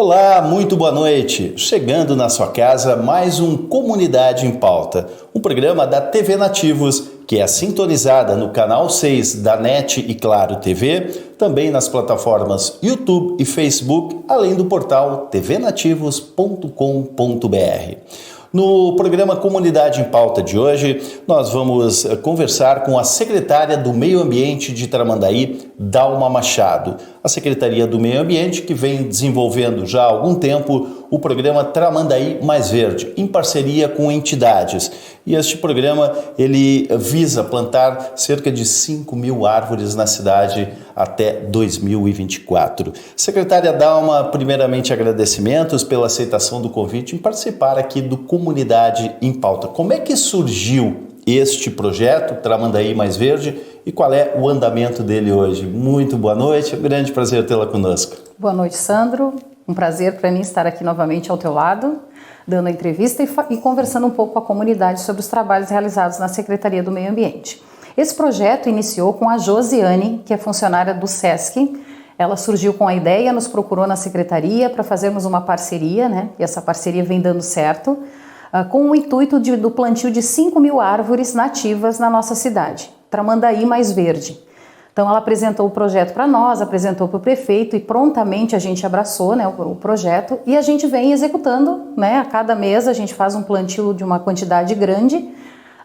Olá, muito boa noite. Chegando na sua casa mais um Comunidade em Pauta, um programa da TV Nativos, que é sintonizada no canal 6 da NET e Claro TV, também nas plataformas YouTube e Facebook, além do portal tvnativos.com.br. No programa Comunidade em Pauta de hoje, nós vamos conversar com a secretária do Meio Ambiente de Tramandaí, Dalma Machado. A Secretaria do Meio Ambiente que vem desenvolvendo já há algum tempo o programa Tramandaí Mais Verde, em parceria com entidades. E este programa ele visa plantar cerca de 5.000 árvores na cidade até 2024. Secretária Dalma, primeiramente agradecimentos pela aceitação do convite em participar aqui do Comunidade em Pauta. Como é que surgiu este projeto, Tramandaí Mais Verde, e qual é o andamento dele hoje? Muito boa noite, é um grande prazer tê-la conosco. Boa noite, Sandro. Um prazer para mim estar aqui novamente ao teu lado, dando a entrevista e conversando um pouco com a comunidade sobre os trabalhos realizados na Secretaria do Meio Ambiente. Esse projeto iniciou com a Josiane, que é funcionária do SESC. Ela surgiu com a ideia, nos procurou na Secretaria para fazermos uma parceria, né? E essa parceria vem dando certo, com o intuito do plantio de 5.000 árvores nativas na nossa cidade, Tramandaí Mais Verde. Então ela apresentou o projeto para nós, apresentou para o prefeito e prontamente a gente abraçou, né, o projeto e a gente vem executando, né, a cada mês a gente faz um plantio de uma quantidade grande.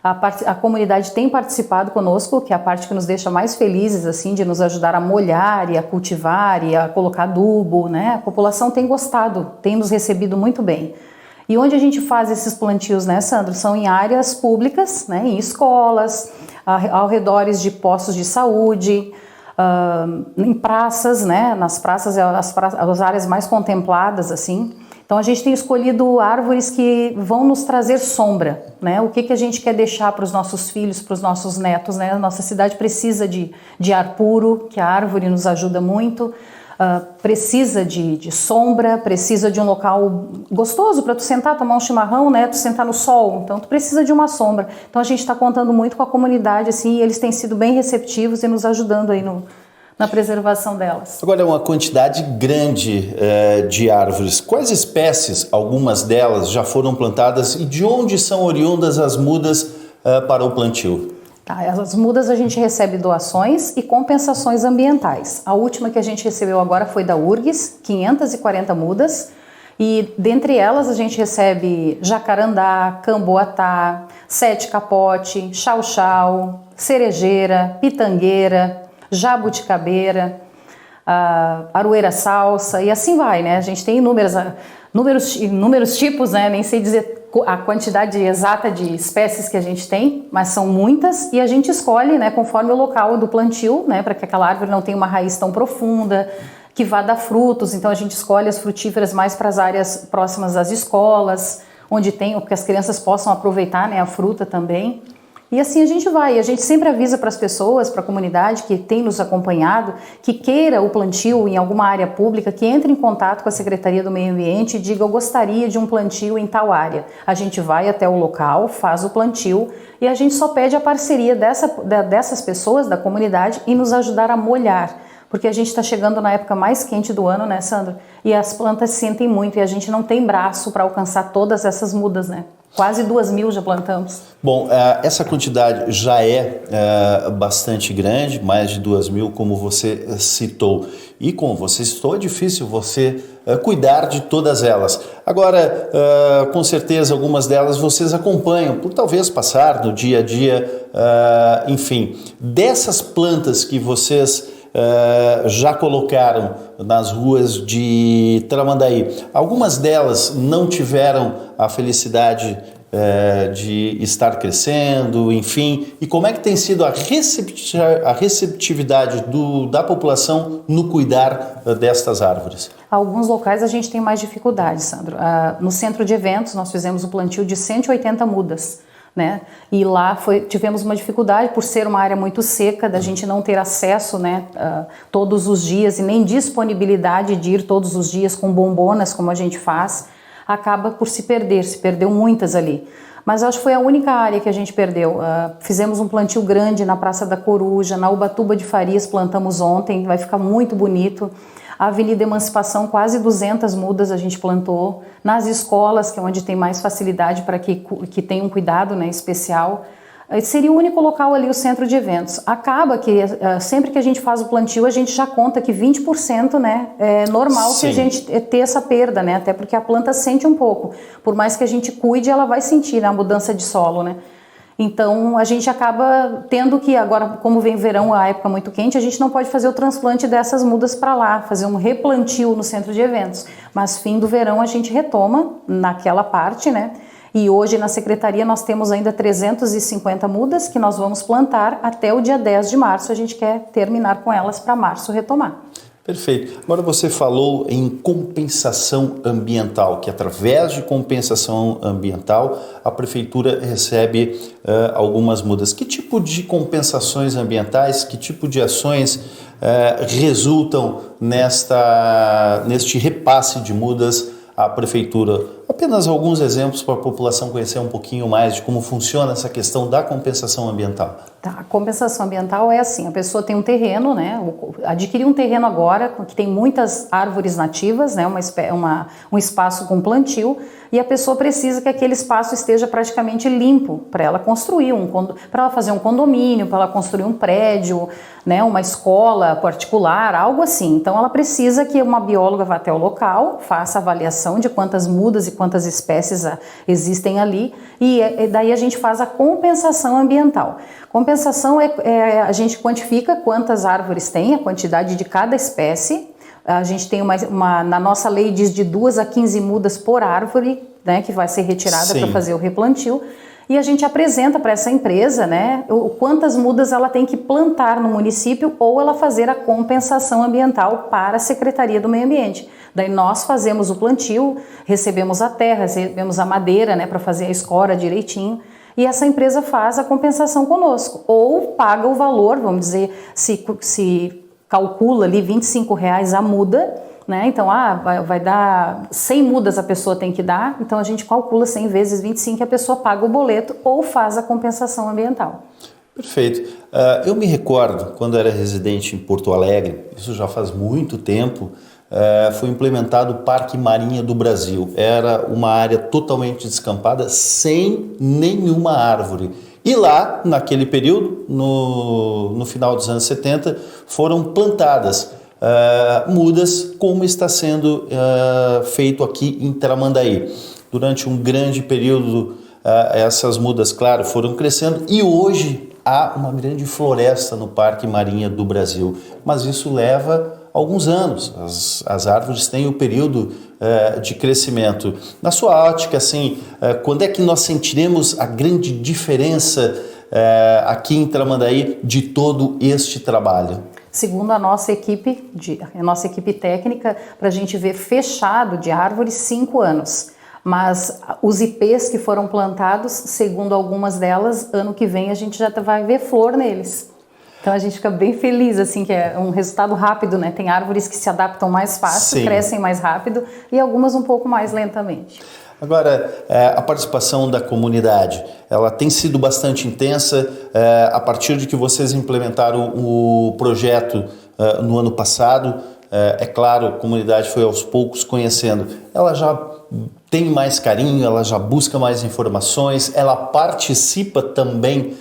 A comunidade tem participado conosco, que é a parte que nos deixa mais felizes, assim, de nos ajudar a molhar e a cultivar e a colocar adubo, né? A população tem gostado, tem nos recebido muito bem. E onde a gente faz esses plantios, né, Sandro? São em áreas públicas, né, em escolas, ao redores de postos de saúde, em praças, né, nas praças, as áreas mais contempladas, assim. Então a gente tem escolhido árvores que vão nos trazer sombra, né? O que a gente quer deixar para os nossos filhos, para os nossos netos, né? A nossa cidade precisa de ar puro, que a árvore nos ajuda muito. Precisa de sombra, precisa de um local gostoso para tu sentar, tomar um chimarrão, né? Tu sentar no sol, então tu precisa de uma sombra. Então a gente está contando muito com a comunidade, assim, e eles têm sido bem receptivos e nos ajudando aí na preservação delas. Agora, é uma quantidade grande de árvores. Quais espécies, algumas delas, já foram plantadas e de onde são oriundas as mudas para o plantio? Tá, as mudas a gente recebe doações e compensações ambientais. A última que a gente recebeu agora foi da URGS, 540 mudas, e dentre elas a gente recebe jacarandá, camboatá, sete capote, chau-chau, cerejeira, pitangueira, jabuticabeira, aroeira salsa e assim vai, né? A gente tem inúmeros tipos, né? Nem sei dizer a quantidade exata de espécies que a gente tem, mas são muitas e a gente escolhe, né, conforme o local do plantio, né, para que aquela árvore não tenha uma raiz tão profunda, que vá dar frutos. Então a gente escolhe as frutíferas mais para as áreas próximas às escolas, onde tem, porque as crianças possam aproveitar, né, a fruta também. E assim a gente vai, a gente sempre avisa para as pessoas, para a comunidade que tem nos acompanhado, que queira o plantio em alguma área pública, que entre em contato com a Secretaria do Meio Ambiente e diga: eu gostaria de um plantio em tal área. A gente vai até o local, faz o plantio e a gente só pede a parceria dessas pessoas, da comunidade, e nos ajudar a molhar. Porque a gente está chegando na época mais quente do ano, né, Sandro? E as plantas sentem muito e a gente não tem braço para alcançar todas essas mudas, né? Quase 2.000 já plantamos. Bom, essa quantidade já é bastante grande, mais de 2.000, como você citou. E como você citou, é difícil você cuidar de todas elas. Agora, com certeza, algumas delas vocês acompanham, por talvez passar no dia a dia, enfim. Dessas plantas que vocês já colocaram nas ruas de Tramandaí, algumas delas não tiveram a felicidade de estar crescendo, enfim. E como é que tem sido a receptividade da população no cuidar destas árvores? Alguns locais a gente tem mais dificuldade, Sandro. No centro de eventos nós fizemos o plantio de 180 mudas. Né? E lá tivemos uma dificuldade por ser uma área muito seca, da gente não ter acesso, né, todos os dias e nem disponibilidade de ir todos os dias com bombonas como a gente faz, acaba por se perdeu muitas ali. Mas acho que foi a única área que a gente perdeu. Fizemos um plantio grande na Praça da Coruja, na Ubatuba de Farias plantamos ontem, vai ficar muito bonito. A Avenida Emancipação, quase 200 mudas a gente plantou. Nas escolas, que é onde tem mais facilidade para que tenha um cuidado, né, especial. Seria o único local ali, o centro de eventos. Acaba que sempre que a gente faz o plantio, a gente já conta que 20%, né, é normal que a gente ter essa perda, né, até porque a planta sente um pouco. Por mais que a gente cuide, ela vai sentir a mudança de solo, né. Então a gente acaba tendo que, agora como vem verão, a época muito quente, a gente não pode fazer o transplante dessas mudas para lá, fazer um replantio no centro de eventos. Mas fim do verão a gente retoma naquela parte, né. E hoje na secretaria nós temos ainda 350 mudas que nós vamos plantar até o dia 10 de março. A gente quer terminar com elas para março retomar. Perfeito. Agora você falou em compensação ambiental, que através de compensação ambiental a prefeitura recebe algumas mudas. Que tipo de compensações ambientais, que tipo de ações resultam neste repasse de mudas à prefeitura? Apenas alguns exemplos para a população conhecer um pouquinho mais de como funciona essa questão da compensação ambiental. Tá, a compensação ambiental é assim, a pessoa tem um terreno, né, adquiriu um terreno agora que tem muitas árvores nativas, né, um espaço com plantio, e a pessoa precisa que aquele espaço esteja praticamente limpo para ela construir para ela fazer um condomínio, para ela construir um prédio, né, uma escola particular, algo assim. Então ela precisa que uma bióloga vá até o local, faça a avaliação de quantas mudas e quantas espécies existem ali, e daí a gente faz a compensação ambiental. Compensação a gente quantifica quantas árvores tem, a quantidade de cada espécie. A gente tem na nossa lei diz de 2 a 15 mudas por árvore, né, que vai ser retirada para fazer o replantio. E a gente apresenta para essa empresa, né, quantas mudas ela tem que plantar no município ou ela fazer a compensação ambiental para a Secretaria do Meio Ambiente. Daí nós fazemos o plantio, recebemos a terra, recebemos a madeira, né, para fazer a escora direitinho. E essa empresa faz a compensação conosco, ou paga o valor, vamos dizer, se calcula ali R$25 a muda, né? Então, vai dar 100 mudas a pessoa tem que dar, então a gente calcula 100 vezes 25 e a pessoa paga o boleto ou faz a compensação ambiental. Perfeito. Eu me recordo, quando era residente em Porto Alegre, isso já faz muito tempo, foi implementado o Parque Marinha do Brasil. Era uma área totalmente descampada, sem nenhuma árvore. E lá, naquele período, no final dos anos 70, foram plantadas mudas, como está sendo feito aqui em Tramandaí. Durante um grande período, essas mudas, claro, foram crescendo e hoje há uma grande floresta no Parque Marinha do Brasil. Mas isso leva alguns anos. As árvores têm o período de crescimento. Na sua ótica, assim, quando é que nós sentiremos a grande diferença aqui em Tramandaí de todo este trabalho? Segundo a nossa equipe técnica, para a gente ver fechado de árvores 5 anos. Mas os ipês que foram plantados, segundo algumas delas, ano que vem a gente já vai ver flor neles. Então a gente fica bem feliz, assim, que é um resultado rápido, né? Tem árvores que se adaptam mais fácil, crescem mais rápido e algumas um pouco mais lentamente. Agora, a participação da comunidade, ela tem sido bastante intensa. A partir de que vocês implementaram o projeto no ano passado, é claro, a comunidade foi aos poucos conhecendo. Ela já tem mais carinho, ela já busca mais informações, ela participa também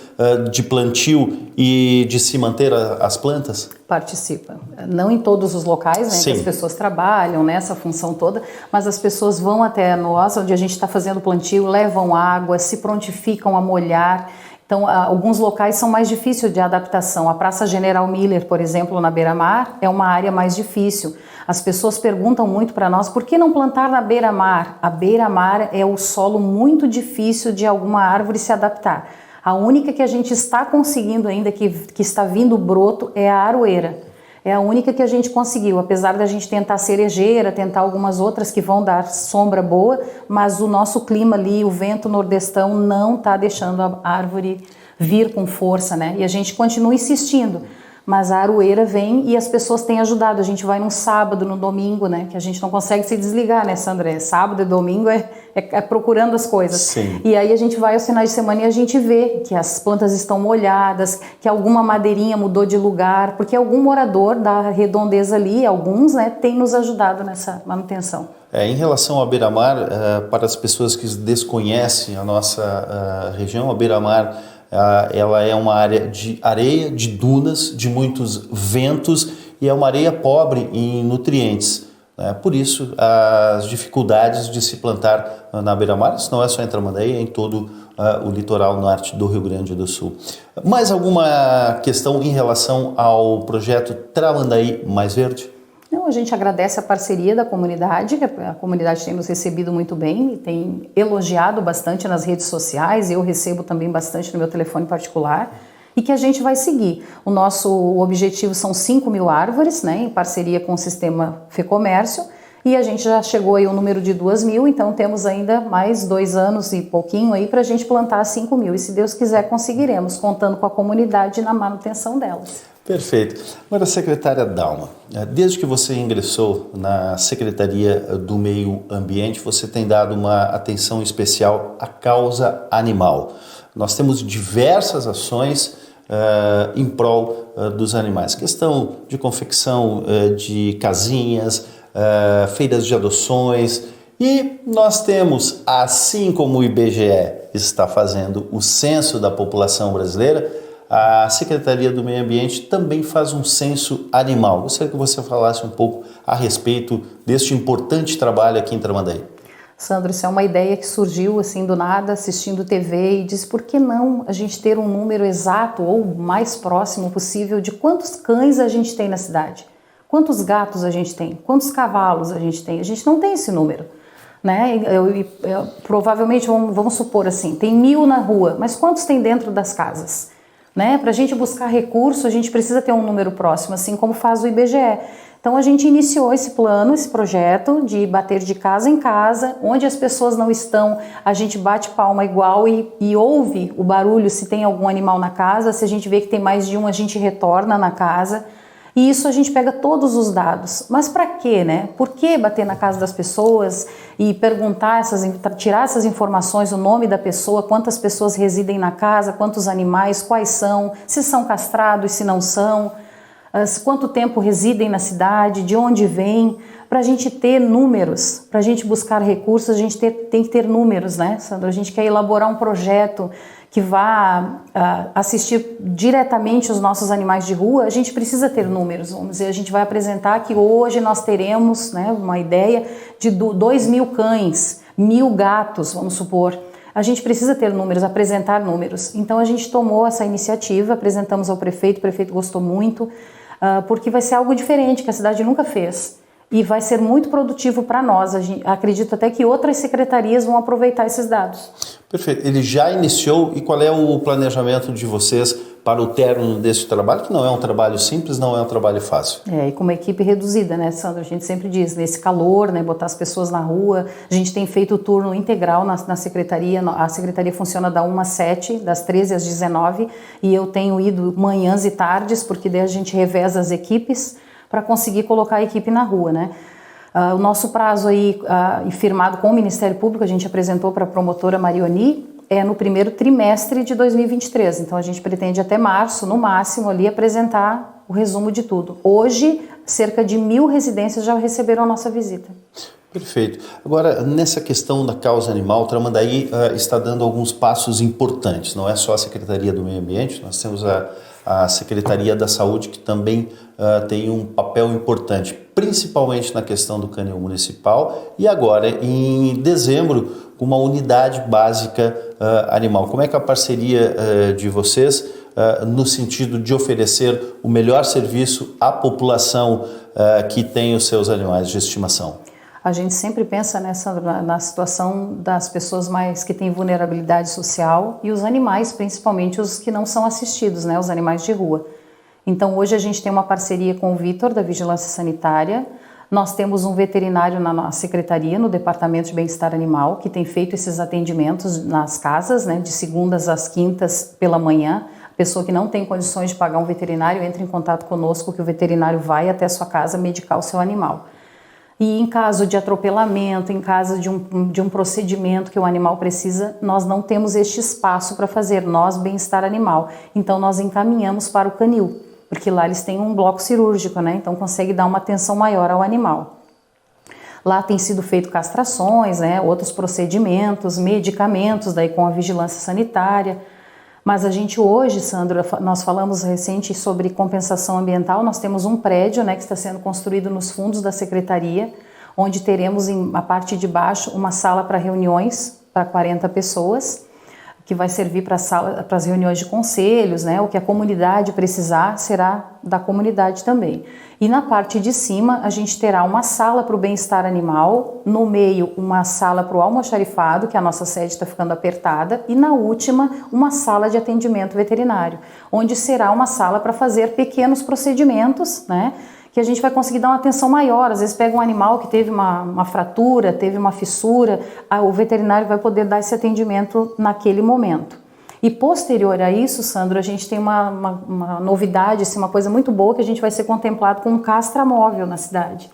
de plantio e de se manter as plantas? Participa. Não em todos os locais, né, que as pessoas trabalham nessa função toda, mas as pessoas vão até nós, onde a gente está fazendo plantio, levam água, se prontificam a molhar. Então, alguns locais são mais difíceis de adaptação. A Praça General Miller, por exemplo, na beira-mar, é uma área mais difícil. As pessoas perguntam muito para nós, por que não plantar na beira-mar? A beira-mar é o solo muito difícil de alguma árvore se adaptar. A única que a gente está conseguindo ainda, que está vindo broto, é a aroeira. É a única que a gente conseguiu, apesar da gente tentar cerejeira, tentar algumas outras que vão dar sombra boa, mas o nosso clima ali, o vento nordestão, não está deixando a árvore vir com força, né? E a gente continua insistindo. mas a aroeira vem e as pessoas têm ajudado. A gente vai num sábado, no domingo, né? Que a gente não consegue se desligar, né, Sandra? Sábado e domingo é procurando as coisas. Sim. E aí a gente vai aos finais de semana e a gente vê que as plantas estão molhadas, que alguma madeirinha mudou de lugar, porque algum morador da redondeza ali, alguns, né, tem nos ajudado nessa manutenção. Em relação à beira-mar, para as pessoas que desconhecem a nossa região, a beira-mar ela é uma área de areia, de dunas, de muitos ventos e é uma areia pobre em nutrientes. Por isso, as dificuldades de se plantar na beira-mar, isso não é só em Tramandaí, é em todo o litoral norte do Rio Grande do Sul. Mais alguma questão em relação ao projeto Tramandaí Mais Verde? Não, a gente agradece a parceria da comunidade, que a comunidade tem nos recebido muito bem e tem elogiado bastante nas redes sociais, eu recebo também bastante no meu telefone particular, e que a gente vai seguir. O nosso objetivo são 5.000 árvores, né, em parceria com o sistema FEComércio, e a gente já chegou aí ao número de 2.000, então temos ainda mais 2 anos e pouquinho aí para a gente plantar 5.000, e se Deus quiser conseguiremos, contando com a comunidade na manutenção delas. Perfeito. Agora, secretária Dalma, desde que você ingressou na Secretaria do Meio Ambiente, você tem dado uma atenção especial à causa animal. Nós temos diversas ações em prol dos animais. Questão de confecção de casinhas, feiras de adoções, e nós temos, assim como o IBGE está fazendo o censo da população brasileira, a Secretaria do Meio Ambiente também faz um censo animal. Gostaria que você falasse um pouco a respeito deste importante trabalho aqui em Tramandaí. Sandro, isso é uma ideia que surgiu assim do nada, assistindo TV, e disse por que não a gente ter um número exato ou mais próximo possível de quantos cães a gente tem na cidade, quantos gatos a gente tem, quantos cavalos a gente tem. A gente não tem esse número, né? Provavelmente, vamos supor assim, tem 1.000 na rua, mas quantos tem dentro das casas? Né? Para a gente buscar recurso, a gente precisa ter um número próximo, assim como faz o IBGE. Então a gente iniciou esse plano, esse projeto de bater de casa em casa, onde as pessoas não estão, a gente bate palma igual e ouve o barulho se tem algum animal na casa. Se a gente vê que tem mais de um, a gente retorna na casa. E isso a gente pega todos os dados. Mas para quê, né? Por que bater na casa das pessoas e perguntar, tirar essas informações, o nome da pessoa, quantas pessoas residem na casa, quantos animais, quais são, se são castrados, se não são, quanto tempo residem na cidade, de onde vêm, para a gente ter números, para a gente buscar recursos, a gente tem que ter números, né, Sandra? A gente quer elaborar um projeto que vá assistir diretamente os nossos animais de rua, a gente precisa ter números. Vamos dizer, a gente vai apresentar que hoje nós teremos, né, uma ideia de 2.000 cães, 1.000 gatos, vamos supor. A gente precisa ter números, apresentar números. Então a gente tomou essa iniciativa, apresentamos ao prefeito, o prefeito gostou muito, porque vai ser algo diferente, que a cidade nunca fez. E vai ser muito produtivo para nós. Acredito até que outras secretarias vão aproveitar esses dados. Perfeito. Ele já iniciou, e qual é o planejamento de vocês para o término desse trabalho, que não é um trabalho simples, não é um trabalho fácil? E com uma equipe reduzida, né, Sandra? A gente sempre diz, nesse calor, né, botar as pessoas na rua. A gente tem feito o turno integral na secretaria. A secretaria funciona da 1 às 7, das 13 às 19, e eu tenho ido manhãs e tardes, porque daí a gente reveza as equipes para conseguir colocar a equipe na rua, né? O nosso prazo aí, firmado com o Ministério Público, a gente apresentou para a promotora Marioni, é no primeiro trimestre de 2023. Então a gente pretende até março, no máximo, ali apresentar o resumo de tudo. Hoje, cerca de 1.000 residências já receberam a nossa visita. Perfeito. Agora, nessa questão da causa animal, Tramandaí está dando alguns passos importantes. Não é só a Secretaria do Meio Ambiente, nós temos a Secretaria da Saúde, que também tem um papel importante, principalmente na questão do canil municipal, e agora, em dezembro, com uma unidade básica animal. Como é que a parceria de vocês, no sentido de oferecer o melhor serviço à população que tem os seus animais de estimação? A gente sempre pensa na situação das pessoas mais que têm vulnerabilidade social e os animais, principalmente os que não são assistidos, né, os animais de rua. Então hoje a gente tem uma parceria com o Vitor, da Vigilância Sanitária. Nós temos um veterinário na nossa secretaria, no Departamento de Bem-Estar Animal, que tem feito esses atendimentos nas casas, né, de segundas às quintas pela manhã, Pessoa que não tem condições de pagar um veterinário, entra em contato conosco que o veterinário vai até a sua casa medicar o seu animal. E em caso de atropelamento, em caso de um procedimento que o animal precisa, nós não temos este espaço para fazer, nós, bem-estar animal. Então nós encaminhamos para o canil, porque lá eles têm um bloco cirúrgico, né? Então consegue dar uma atenção maior ao animal. Lá tem sido feito castrações, né? Outros procedimentos, medicamentos, daí com a vigilância sanitária. Mas a gente hoje, Sandra, nós falamos recente sobre compensação ambiental, nós temos um prédio, né, que está sendo construído nos fundos da Secretaria, onde teremos na parte de baixo uma sala para reuniões para 40 pessoas, que vai servir para as reuniões de conselhos, né, o que a comunidade precisar será da comunidade também. E na parte de cima a gente terá uma sala para o bem-estar animal, no meio uma sala para o almoxarifado, que a nossa sede está ficando apertada, e na última uma sala de atendimento veterinário, onde será uma sala para fazer pequenos procedimentos, né, que a gente vai conseguir dar uma atenção maior. Às vezes pega um animal que teve uma fratura, teve uma fissura, o veterinário vai poder dar esse atendimento naquele momento. E posterior a isso, Sandro, a gente tem uma novidade, assim, uma coisa muito boa, que a gente vai ser contemplado com um castramóvel na cidade.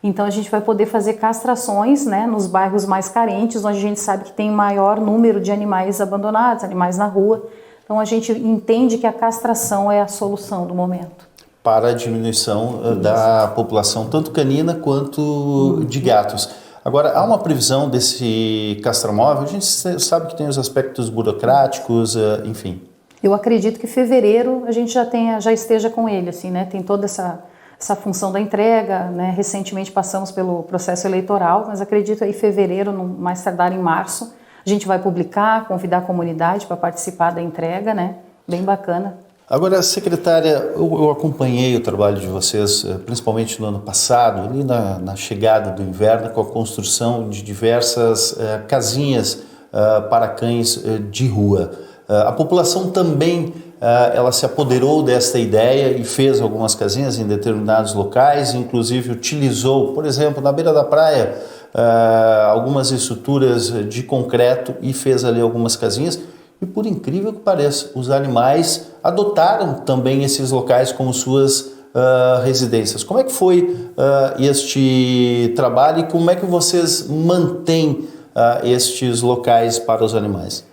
Então a gente vai poder fazer castrações, né, nos bairros mais carentes, onde a gente sabe que tem maior número de animais abandonados, animais na rua. Então a gente entende que a castração é a solução do momento. Para a diminuição da população, tanto canina quanto de gatos. Agora, há uma previsão desse castramóvel? A gente sabe que tem os aspectos burocráticos, enfim. Eu acredito que em fevereiro a gente já esteja com ele, assim, né? Tem toda essa função da entrega, né? Recentemente passamos pelo processo eleitoral, mas acredito aí em fevereiro, mais tardar em março, a gente vai publicar, convidar a comunidade para participar da entrega, né? Bem bacana. Agora, secretária, eu acompanhei o trabalho de vocês, principalmente no ano passado, ali na chegada do inverno, com a construção de diversas casinhas para cães de rua. A população também ela se apoderou desta ideia e fez algumas casinhas em determinados locais, inclusive utilizou, por exemplo, na beira da praia, algumas estruturas de concreto e fez ali algumas casinhas. E por incrível que pareça, os animais adotaram também esses locais como suas residências. Como é que foi este trabalho e como é que vocês mantêm estes locais para os animais?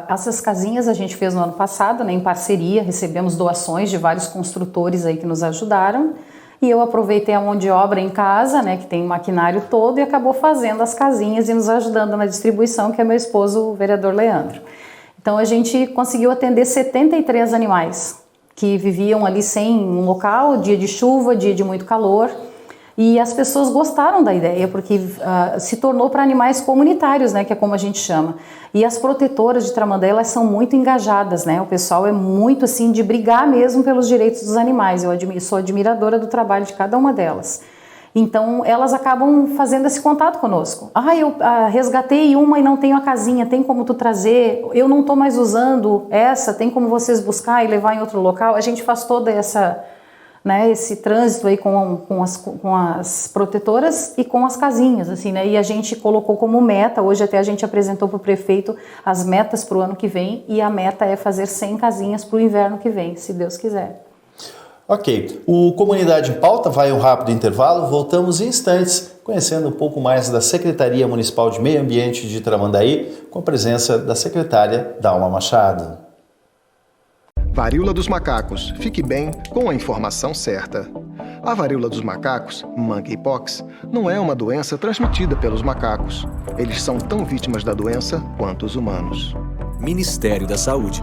Essas casinhas a gente fez no ano passado, né, em parceria, recebemos doações de vários construtores aí que nos ajudaram. E eu aproveitei a mão de obra em casa, né, que tem o maquinário todo, e acabou fazendo as casinhas e nos ajudando na distribuição, que é meu esposo, o vereador Leandro. Então a gente conseguiu atender 73 animais que viviam ali sem um local, dia de chuva, dia de muito calor, e as pessoas gostaram da ideia porque se tornou para animais comunitários, né, que é como a gente chama. E as protetoras de Tramandaí, elas são muito engajadas, né? O pessoal é muito assim de brigar mesmo pelos direitos dos animais. Eu sou admiradora do trabalho de cada uma delas. Então, elas acabam fazendo esse contato conosco. Eu resgatei uma e não tenho a casinha, tem como tu trazer? Eu não estou mais usando essa, tem como vocês buscar e levar em outro local? A gente faz toda esse trânsito aí com as protetoras e com as casinhas, assim, né? E a gente colocou como meta, hoje até a gente apresentou para o prefeito as metas para o ano que vem, e a meta é fazer 100 casinhas para o inverno que vem, se Deus quiser. Ok, o Comunidade em Pauta vai um rápido intervalo, voltamos em instantes, conhecendo um pouco mais da Secretaria Municipal de Meio Ambiente de Tramandaí, com a presença da secretária Dalma Machado. Varíola dos macacos. Fique bem com a informação certa. A varíola dos macacos, monkeypox, não é uma doença transmitida pelos macacos. Eles são tão vítimas da doença quanto os humanos. Ministério da Saúde.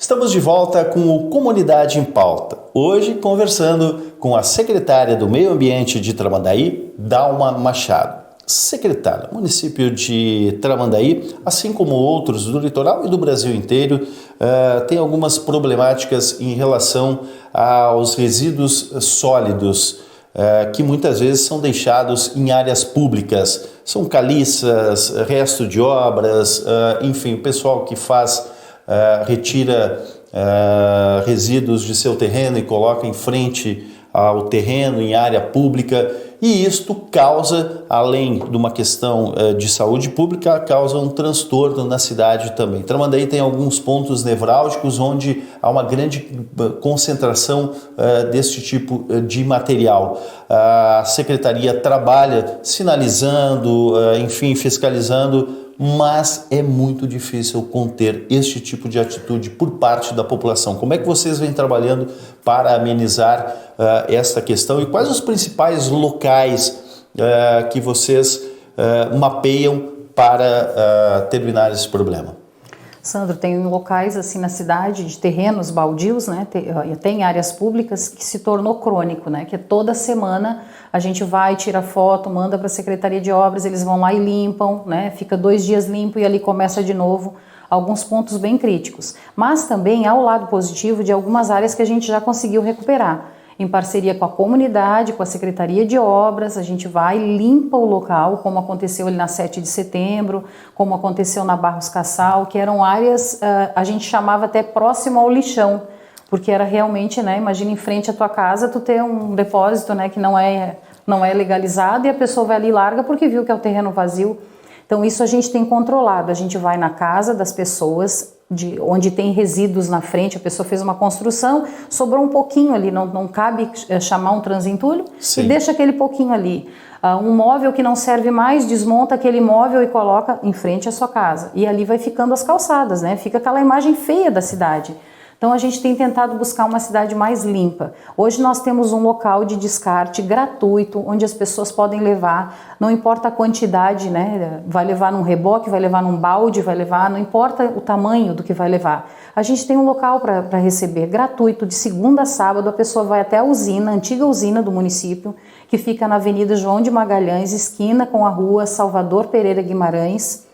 Estamos de volta com o Comunidade em Pauta. Hoje conversando com a secretária do Meio Ambiente de Tramandaí, Dalma Machado. Secretária, o município de Tramandaí, assim como outros do litoral e do Brasil inteiro, tem algumas problemáticas em relação aos resíduos sólidos, que muitas vezes são deixados em áreas públicas. São caliças, resto de obras, enfim, o pessoal que retira resíduos de seu terreno e coloca em frente ao terreno, em área pública, e isto causa, além de uma questão de saúde pública, causa um transtorno na cidade também. Tramandaí tem alguns pontos nevrálgicos onde há uma grande concentração deste tipo de material. A Secretaria trabalha sinalizando, enfim, fiscalizando, mas é muito difícil conter este tipo de atitude por parte da população. Como é que vocês vêm trabalhando para amenizar esta questão e quais os principais locais que vocês mapeiam para terminar esse problema? Sandro, tem locais assim na cidade de terrenos baldios, né? Tem áreas públicas que se tornou crônico, né? Que toda semana a gente vai, tira foto, manda para a Secretaria de Obras, eles vão lá e limpam, né? Fica 2 dias limpo e ali começa de novo. Alguns pontos bem críticos. Mas também há o lado positivo de algumas áreas que a gente já conseguiu recuperar. Em parceria com a comunidade, com a Secretaria de Obras, a gente vai e limpa o local, como aconteceu ali na 7 de setembro, como aconteceu na Barros Cassal, que eram áreas, a gente chamava até próximo ao lixão, porque era realmente, né, imagina em frente à tua casa, tu ter um depósito, né, que não é legalizado e a pessoa vai ali e larga porque viu que é o terreno vazio. Então isso a gente tem controlado, a gente vai na casa das pessoas, onde tem resíduos na frente, a pessoa fez uma construção, sobrou um pouquinho ali, não cabe chamar um transentulho. Sim. E deixa aquele pouquinho ali. Um móvel que não serve mais, desmonta aquele móvel e coloca em frente à sua casa. E ali vai ficando as calçadas, né? Fica aquela imagem feia da cidade. Então a gente tem tentado buscar uma cidade mais limpa. Hoje nós temos um local de descarte gratuito, onde as pessoas podem levar, não importa a quantidade, né? Vai levar num reboque, vai levar num balde, vai levar, não importa o tamanho do que vai levar. A gente tem um local para receber, gratuito, de segunda a sábado, a pessoa vai até a usina, a antiga usina do município, que fica na Avenida João de Magalhães, esquina com a rua Salvador Pereira Guimarães,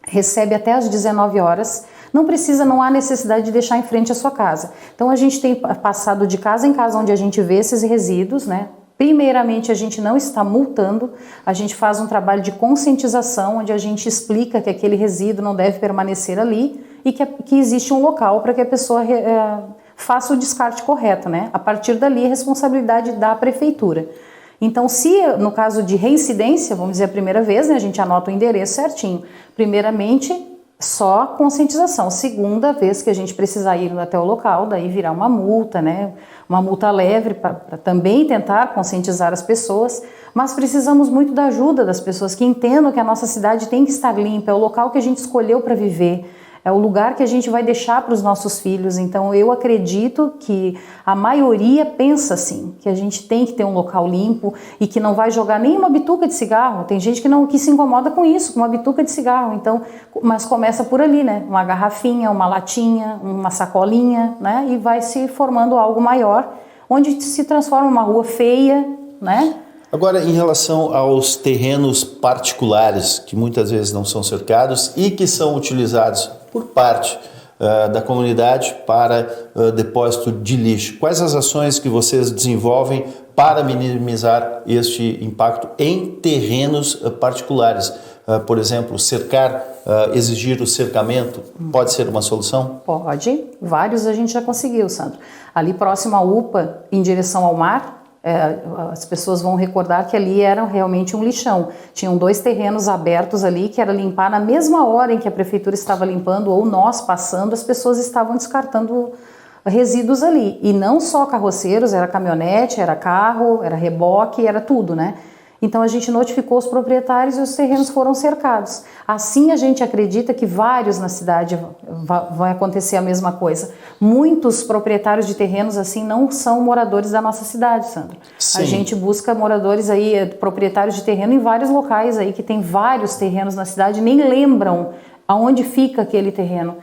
recebe até às 19 horas, não há necessidade de deixar em frente à sua casa. Então a gente tem passado de casa em casa onde a gente vê esses resíduos, né? Primeiramente a gente não está multando, a gente faz um trabalho de conscientização onde a gente explica que aquele resíduo não deve permanecer ali e que existe um local para que a pessoa faça o descarte correto, né? A partir dali é responsabilidade da prefeitura. Então, se no caso de reincidência, vamos dizer a primeira vez, né, a gente anota o endereço certinho. Primeiramente, só conscientização. Segunda vez que a gente precisar ir até o local, daí virar uma multa, né? Uma multa leve para também tentar conscientizar as pessoas, mas precisamos muito da ajuda das pessoas que entendam que a nossa cidade tem que estar limpa, é o local que a gente escolheu para viver, é o lugar que a gente vai deixar para os nossos filhos. Então eu acredito que a maioria pensa assim, que a gente tem que ter um local limpo e que não vai jogar nem uma bituca de cigarro. Tem gente que se incomoda com isso, com uma bituca de cigarro. Então, mas começa por ali, né? Uma garrafinha, uma latinha, uma sacolinha, né? E vai se formando algo maior, onde se transforma uma rua feia, né? Agora, em relação aos terrenos particulares, que muitas vezes não são cercados e que são utilizados por parte da comunidade para depósito de lixo, quais as ações que vocês desenvolvem para minimizar este impacto em terrenos particulares? Por exemplo, exigir o cercamento, pode ser uma solução? Pode, vários a gente já conseguiu, Sandro. Ali próximo à UPA, em direção ao mar, as pessoas vão recordar que ali era realmente um lixão. Tinham 2 terrenos abertos ali que era limpar na mesma hora em que a prefeitura estava limpando ou nós passando, as pessoas estavam descartando resíduos ali. E não só carroceiros, era caminhonete, era carro, era reboque, era tudo, né? Então a gente notificou os proprietários e os terrenos foram cercados. Assim a gente acredita que vários na cidade vai acontecer a mesma coisa. Muitos proprietários de terrenos assim não são moradores da nossa cidade, Sandro. Sim. A gente busca moradores aí, proprietários de terreno em vários locais aí que tem vários terrenos na cidade, nem lembram aonde fica aquele terreno.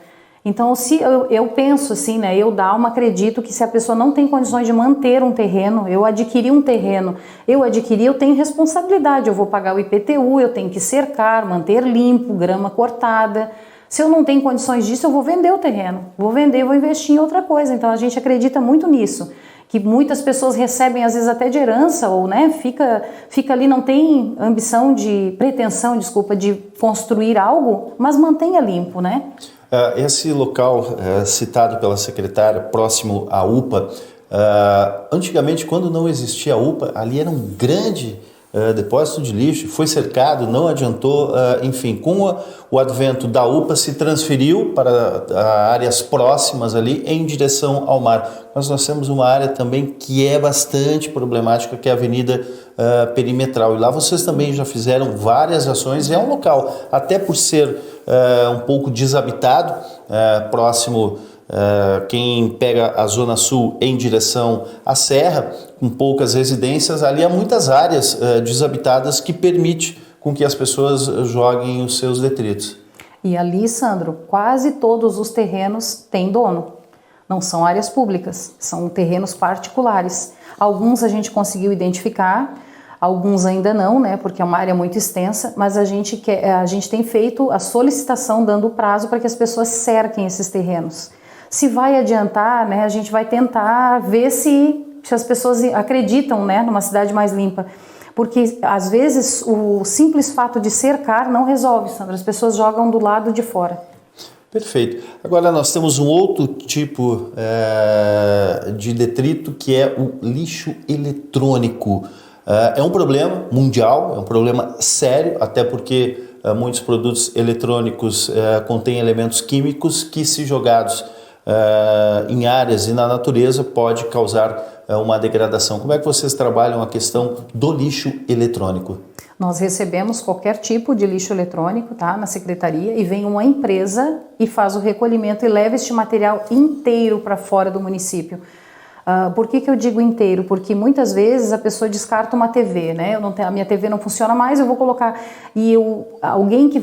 Então, se eu penso assim, né, eu, Dalma, acredito que se a pessoa não tem condições de manter um terreno, eu adquiri um terreno, eu tenho responsabilidade, eu vou pagar o IPTU, eu tenho que cercar, manter limpo, grama cortada. Se eu não tenho condições disso, eu vou vender o terreno, vou investir em outra coisa. Então, a gente acredita muito nisso, que muitas pessoas recebem, às vezes, até de herança, ou né, fica ali, não tem pretensão de construir algo, mas mantenha limpo, né? Esse local citado pela secretária, próximo à UPA, antigamente, quando não existia a UPA, ali era um grande depósito de lixo, foi cercado, não adiantou, enfim, com o advento da UPA se transferiu para áreas próximas ali em direção ao mar. Mas nós temos uma área também que é bastante problemática, que é a Avenida Perimetral, e lá vocês também já fizeram várias ações, é um local, até por ser um pouco desabitado, próximo, quem pega a Zona Sul em direção à Serra, com poucas residências, ali há muitas áreas desabitadas que permite com que as pessoas joguem os seus detritos. E ali, Sandro, quase todos os terrenos têm dono. Não são áreas públicas, são terrenos particulares. Alguns a gente conseguiu identificar, alguns ainda não, né, porque é uma área muito extensa, mas a gente tem feito a solicitação, dando o prazo para que as pessoas cerquem esses terrenos. Se vai adiantar, né, a gente vai tentar ver se as pessoas acreditam, né, numa cidade mais limpa. Porque, às vezes, o simples fato de cercar não resolve, Sandra. As pessoas jogam do lado de fora. Perfeito. Agora nós temos um outro tipo de detrito, que é o lixo eletrônico. É um problema mundial, é um problema sério, até porque muitos produtos eletrônicos contêm elementos químicos que, se jogados em áreas e na natureza, pode causar uma degradação. Como é que vocês trabalham a questão do lixo eletrônico? Nós recebemos qualquer tipo de lixo eletrônico, tá, na secretaria, e vem uma empresa e faz o recolhimento e leva este material inteiro para fora do município. Por que eu digo inteiro? Porque muitas vezes a pessoa descarta uma TV, né? A minha TV não funciona mais, eu vou colocar. E alguém que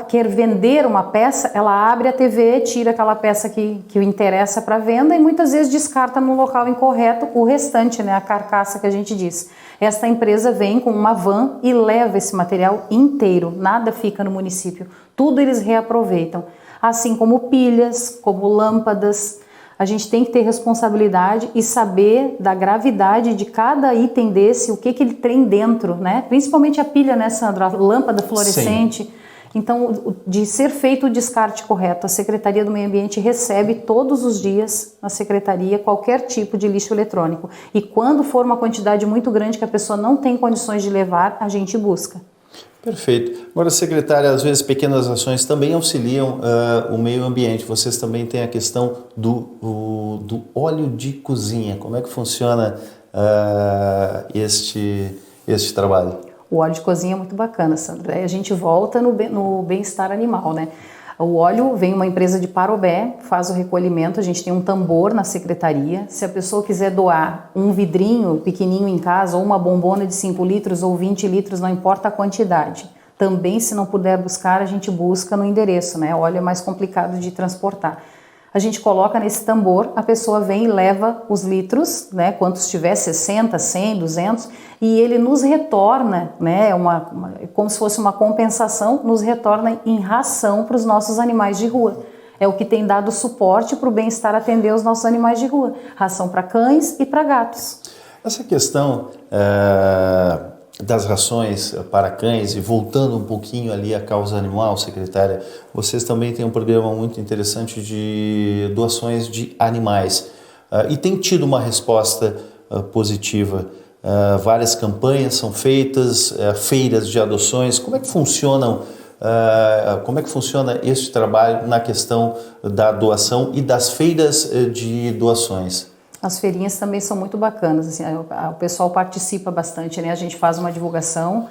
quer vender uma peça, ela abre a TV, tira aquela peça que o interessa para venda e muitas vezes descarta no local incorreto o restante, né? A carcaça que a gente diz. Esta empresa vem com uma van e leva esse material inteiro, nada fica no município, tudo eles reaproveitam. Assim como pilhas, como lâmpadas. A gente tem que ter responsabilidade e saber da gravidade de cada item desse, o que ele tem dentro, né? Principalmente a pilha, né, Sandra? A lâmpada fluorescente. Sim. Então, de ser feito o descarte correto, a Secretaria do Meio Ambiente recebe todos os dias na Secretaria qualquer tipo de lixo eletrônico. E quando for uma quantidade muito grande que a pessoa não tem condições de levar, a gente busca. Perfeito. Agora, secretária, às vezes pequenas ações também auxiliam o meio ambiente. Vocês também têm a questão do óleo de cozinha. Como é que funciona este trabalho? O óleo de cozinha é muito bacana, Sandra. Aí a gente volta no bem-estar animal, né? O óleo vem uma empresa de Parobé, faz o recolhimento, a gente tem um tambor na secretaria. Se a pessoa quiser doar um vidrinho pequenininho em casa, ou uma bombona de 5 litros ou 20 litros, não importa a quantidade. Também, se não puder buscar, a gente busca no endereço, né? O óleo é mais complicado de transportar. A gente coloca nesse tambor, a pessoa vem e leva os litros, né? Quantos tiver, 60, 100, 200, e ele nos retorna, né? Como se fosse uma compensação, nos retorna em ração para os nossos animais de rua. É o que tem dado suporte para o bem-estar atender os nossos animais de rua. Ração para cães e para gatos. Essa questão das rações para cães, e voltando um pouquinho ali à causa animal, secretária, vocês também têm um programa muito interessante de doações de animais e tem tido uma resposta positiva. Várias campanhas são feitas, feiras de adoções. Como é que funciona esse trabalho na questão da doação e das feiras de doações? As feirinhas também são muito bacanas, assim, o pessoal participa bastante, né? A gente faz uma divulgação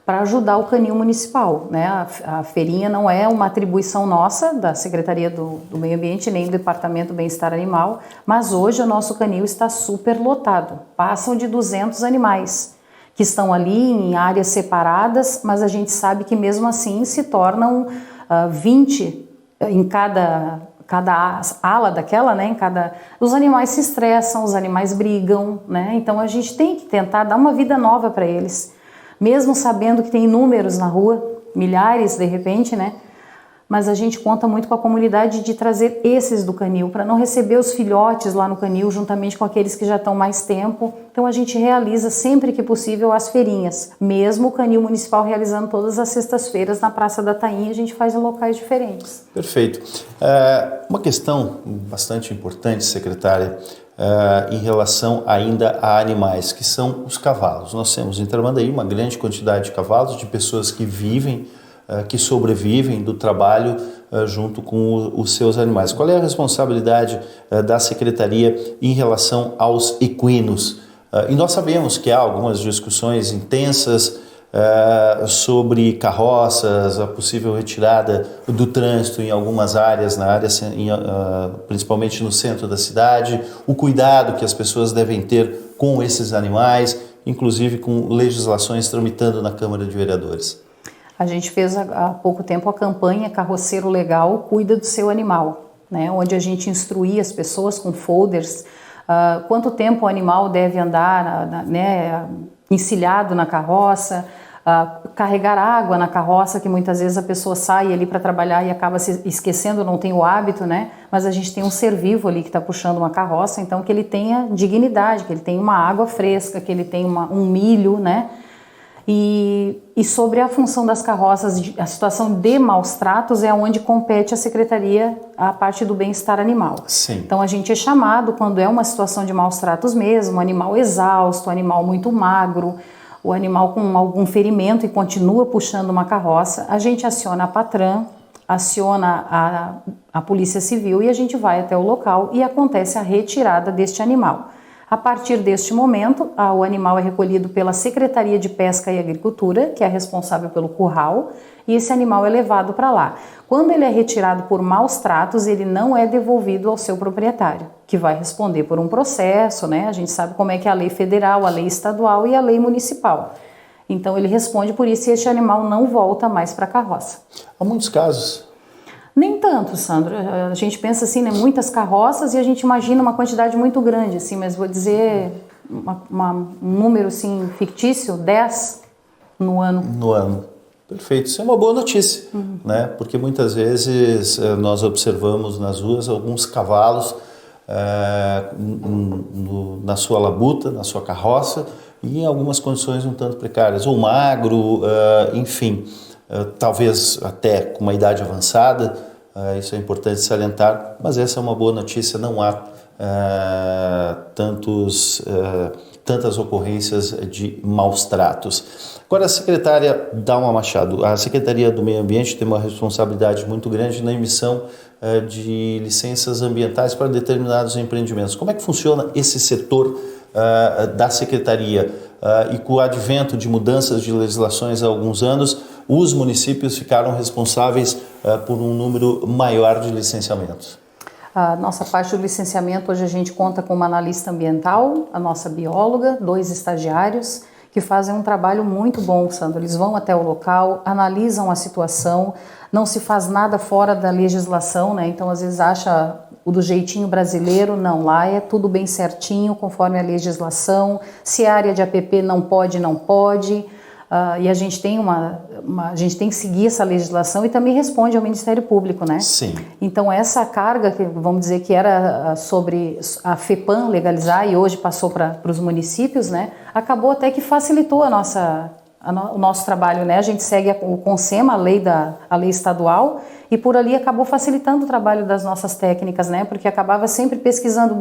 para ajudar o canil municipal, né? A feirinha não é uma atribuição nossa, da Secretaria do Meio Ambiente, nem do Departamento do Bem-Estar Animal, mas hoje o nosso canil está super lotado, passam de 200 animais, que estão ali em áreas separadas, mas a gente sabe que mesmo assim se tornam 20 em cada cada ala daquela, né, os animais se estressam, os animais brigam, né, então a gente tem que tentar dar uma vida nova para eles, mesmo sabendo que tem inúmeros na rua, milhares de repente, né, mas a gente conta muito com a comunidade de trazer esses do canil, para não receber os filhotes lá no canil, juntamente com aqueles que já estão mais tempo. Então a gente realiza sempre que possível as feirinhas, mesmo o canil municipal realizando todas as sextas-feiras na Praça da Tainha, a gente faz em locais diferentes. Perfeito. Uma questão bastante importante, secretária, em relação ainda a animais, que são os cavalos. Nós temos em Tramandaí uma grande quantidade de cavalos, de pessoas que vivem, que sobrevivem do trabalho junto com os seus animais. Qual é a responsabilidade da Secretaria em relação aos equinos? E nós sabemos que há algumas discussões intensas sobre carroças, a possível retirada do trânsito em algumas áreas, principalmente no centro da cidade, o cuidado que as pessoas devem ter com esses animais, inclusive com legislações tramitando na Câmara de Vereadores. A gente fez há pouco tempo a campanha Carroceiro Legal Cuida do Seu Animal, né, onde a gente instruía as pessoas com folders quanto tempo o animal deve andar encilhado na carroça, carregar água na carroça, que muitas vezes a pessoa sai ali para trabalhar e acaba se esquecendo, não tem o hábito, né? Mas a gente tem um ser vivo ali que está puxando uma carroça, então que ele tenha dignidade, que ele tenha uma água fresca, que ele tenha um milho, né? E sobre a função das carroças, a situação de maus tratos é onde compete a Secretaria a parte do bem-estar animal. Sim. Então a gente é chamado quando é uma situação de maus tratos mesmo, o animal exausto, o animal muito magro, o animal com algum ferimento e continua puxando uma carroça, a gente aciona a Patran, aciona a Polícia Civil e a gente vai até o local e acontece a retirada deste animal. A partir deste momento, o animal é recolhido pela Secretaria de Pesca e Agricultura, que é responsável pelo curral, e esse animal é levado para lá. Quando ele é retirado por maus tratos, ele não é devolvido ao seu proprietário, que vai responder por um processo, né? A gente sabe como é que é a lei federal, a lei estadual e a lei municipal. Então ele responde por isso e este animal não volta mais para a carroça. Há muitos casos. Nem tanto, Sandro. A gente pensa assim, né, muitas carroças e a gente imagina uma quantidade muito grande, assim, mas vou dizer um número assim, fictício, 10 no ano. No ano. Perfeito. Isso é uma boa notícia, né? Porque muitas vezes nós observamos nas ruas alguns cavalos na sua labuta, na sua carroça, e em algumas condições um tanto precárias, ou magro, enfim. Talvez até com uma idade avançada, isso é importante salientar, mas essa é uma boa notícia, não há tantas ocorrências de maus tratos. Agora, a secretária Dalma Machado, a Secretaria do Meio Ambiente tem uma responsabilidade muito grande na emissão de licenças ambientais para determinados empreendimentos. Como é que funciona esse setor da Secretaria? E com o advento de mudanças de legislações há alguns anos, os municípios ficaram responsáveis por um número maior de licenciamentos. A nossa parte do licenciamento, hoje a gente conta com uma analista ambiental, a nossa bióloga, 2 estagiários, que fazem um trabalho muito bom, Sandro. Eles vão até o local, analisam a situação, não se faz nada fora da legislação, né? Então, às vezes acha o do jeitinho brasileiro, não, lá é tudo bem certinho, conforme a legislação, se a área de APP não pode, não pode, e a gente tem a gente tem que seguir essa legislação e também responde ao Ministério Público, né? Sim. Então essa carga, que vamos dizer que era sobre a FEPAM legalizar e hoje passou para os municípios, né? Acabou até que facilitou o nosso trabalho, né? A gente segue o CONSEMA, a lei estadual, e por ali acabou facilitando o trabalho das nossas técnicas, né? Porque acabava sempre pesquisando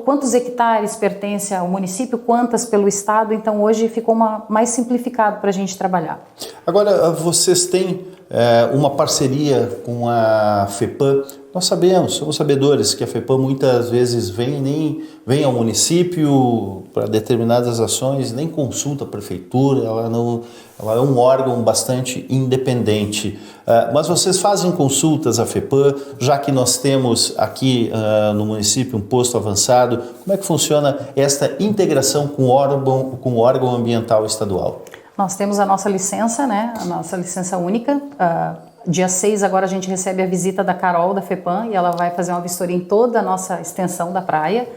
quantos hectares pertence ao município, quantas pelo estado, então hoje ficou mais simplificado para a gente trabalhar. Agora, vocês têm uma parceria com a FEPAM. Nós somos sabedores que a FEPAM muitas vezes vem ao município para determinadas ações, nem consulta a prefeitura, ela é um órgão bastante independente. Mas vocês fazem consultas à FEPAM, já que nós temos aqui no município um posto avançado, como é que funciona esta integração com o órgão ambiental estadual? Nós temos a nossa licença, né? A nossa licença única. Dia 6 agora a gente recebe a visita da Carol da FEPAM e ela vai fazer uma vistoria em toda a nossa extensão da praia.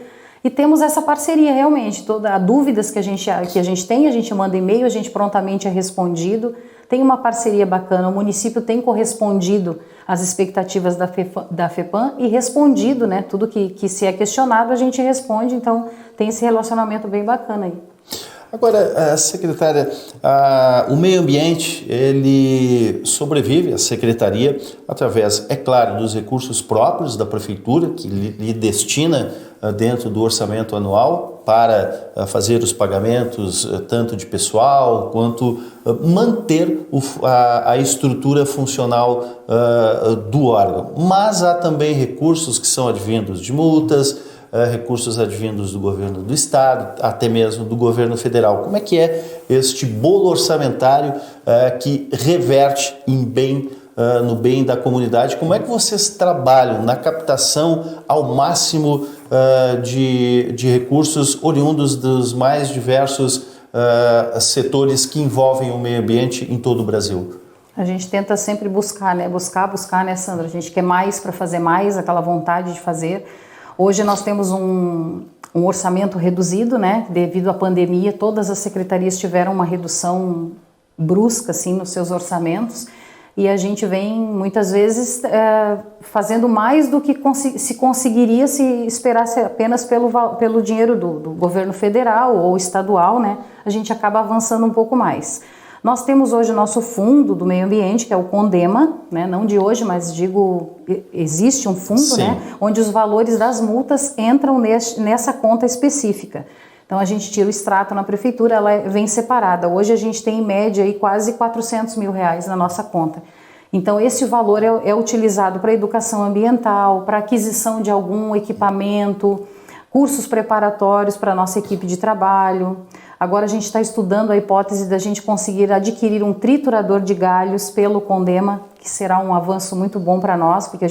E temos essa parceria realmente, todas as dúvidas que a gente tem, a gente manda e-mail, a gente prontamente é respondido. Tem uma parceria bacana, o município tem correspondido às expectativas da FEPAM e respondido, né? Tudo que se é questionado a gente responde, então tem esse relacionamento bem bacana aí. Agora, secretária, o meio ambiente, ele sobrevive à secretaria através, é claro, dos recursos próprios da prefeitura, que lhe destina dentro do orçamento anual para fazer os pagamentos tanto de pessoal quanto manter a estrutura funcional do órgão. Mas há também recursos que são advindos de multas, recursos advindos do governo do estado, até mesmo do governo federal. Como é que é este bolo orçamentário que reverte no bem da comunidade? Como é que vocês trabalham na captação ao máximo de recursos oriundos dos mais diversos setores que envolvem o meio ambiente em todo o Brasil? A gente tenta sempre buscar, né, Sandra? A gente quer mais para fazer mais, aquela vontade de fazer. Hoje nós temos um orçamento reduzido, né? Devido à pandemia, todas as secretarias tiveram uma redução brusca, assim, nos seus orçamentos. E a gente vem, muitas vezes, fazendo mais do que se conseguiria se esperasse apenas pelo dinheiro do governo federal ou estadual, né? A gente acaba avançando um pouco mais. Nós temos hoje o nosso fundo do meio ambiente, que é o CONDEMA, né? Não de hoje, mas digo, existe um fundo, né? Onde os valores das multas entram nessa conta específica. Então a gente tira o extrato na prefeitura, ela vem separada. Hoje a gente tem em média aí quase R$400 mil na nossa conta. Então esse valor é utilizado para educação ambiental, para aquisição de algum equipamento, cursos preparatórios para a nossa equipe de trabalho. Agora a gente está estudando a hipótese da gente conseguir adquirir um triturador de galhos pelo CONDEMA, que será um avanço muito bom para nós, porque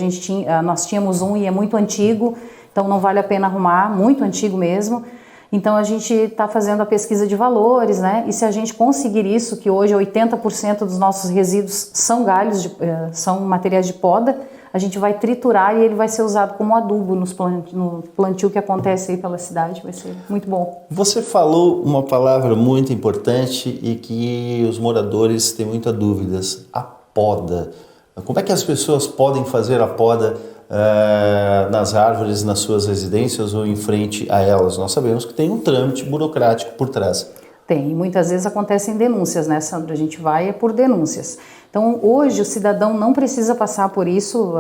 nós tínhamos um e é muito antigo, então não vale a pena arrumar, muito antigo mesmo. Então a gente está fazendo a pesquisa de valores, né? E se a gente conseguir isso, que hoje 80% dos nossos resíduos são galhos, são materiais de poda, a gente vai triturar e ele vai ser usado como adubo no plantio que acontece aí pela cidade, vai ser muito bom. Você falou uma palavra muito importante e que os moradores têm muitas dúvidas, a poda. Como é que as pessoas podem fazer a poda nas árvores, nas suas residências ou em frente a elas? Nós sabemos que tem um trâmite burocrático por trás. Tem, muitas vezes acontecem denúncias, né, Sandra? A gente vai por denúncias. Então, hoje o cidadão não precisa passar por isso,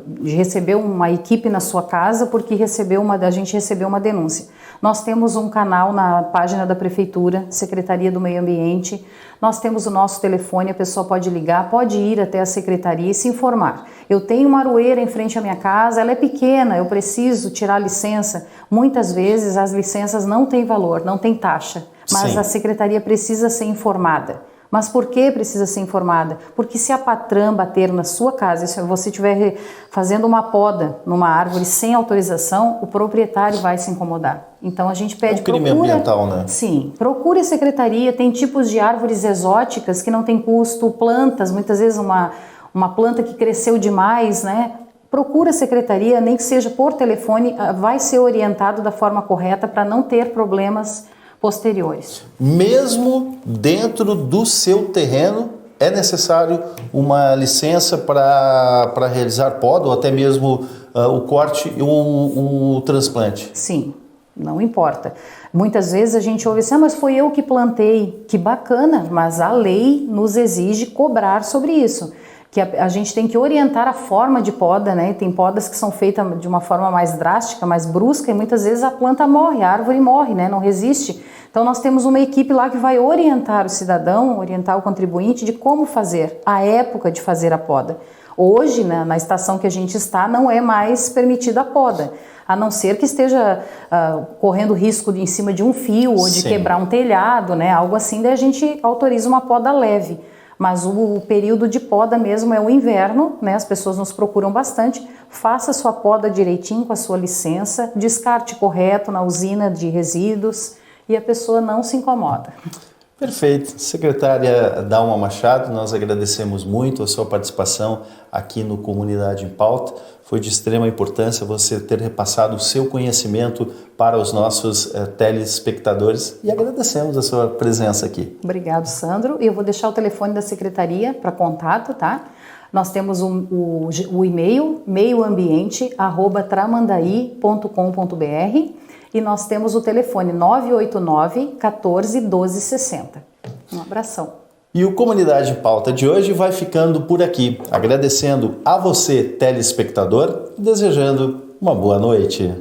de receber uma equipe na sua casa, porque a gente recebeu uma denúncia. Nós temos um canal na página da Prefeitura, Secretaria do Meio Ambiente. Nós temos o nosso telefone, a pessoa pode ligar, pode ir até a secretaria e se informar. Eu tenho uma aroeira em frente à minha casa, ela é pequena, eu preciso tirar a licença. Muitas vezes as licenças não têm valor, não têm taxa, mas a secretaria precisa ser informada. Mas por que precisa ser informada? Porque se a Patram bater na sua casa, se você estiver fazendo uma poda numa árvore sem autorização, o proprietário vai se incomodar. Então a gente pede, crime ambiental, né? Sim, procure a secretaria, tem tipos de árvores exóticas que não tem custo, plantas, muitas vezes uma planta que cresceu demais, né? Procura a secretaria, nem que seja por telefone, vai ser orientado da forma correta para não ter problemas posteriores. Mesmo dentro do seu terreno, é necessário uma licença para realizar poda ou até mesmo o corte ou o transplante? Sim, não importa. Muitas vezes a gente ouve assim, mas foi eu que plantei. Que bacana, mas a lei nos exige cobrar sobre isso. Que a gente tem que orientar a forma de poda, né? Tem podas que são feitas de uma forma mais drástica, mais brusca, e muitas vezes a planta morre, a árvore morre, né? Não resiste. Então nós temos uma equipe lá que vai orientar o cidadão, orientar o contribuinte de como fazer, a época de fazer a poda. Hoje, né, na estação que a gente está, não é mais permitida a poda, a não ser que esteja correndo risco em cima de um fio ou de quebrar um telhado, né? Algo assim, daí a gente autoriza uma poda leve. Mas o período de poda mesmo é o inverno, né? As pessoas nos procuram bastante. Faça sua poda direitinho com a sua licença, descarte correto na usina de resíduos e a pessoa não se incomoda. Perfeito. Secretária Dalma Machado, nós agradecemos muito a sua participação aqui no Comunidade em Pauta. Foi de extrema importância você ter repassado o seu conhecimento para os nossos telespectadores e agradecemos a sua presença aqui. Obrigado, Sandro. Eu vou deixar o telefone da secretaria para contato, tá? Nós temos o e-mail meioambiente@tramandaí.com.br e nós temos o telefone 989 14 12 60. Um abração. E o Comunidade em Pauta de hoje vai ficando por aqui, agradecendo a você, telespectador, e desejando uma boa noite.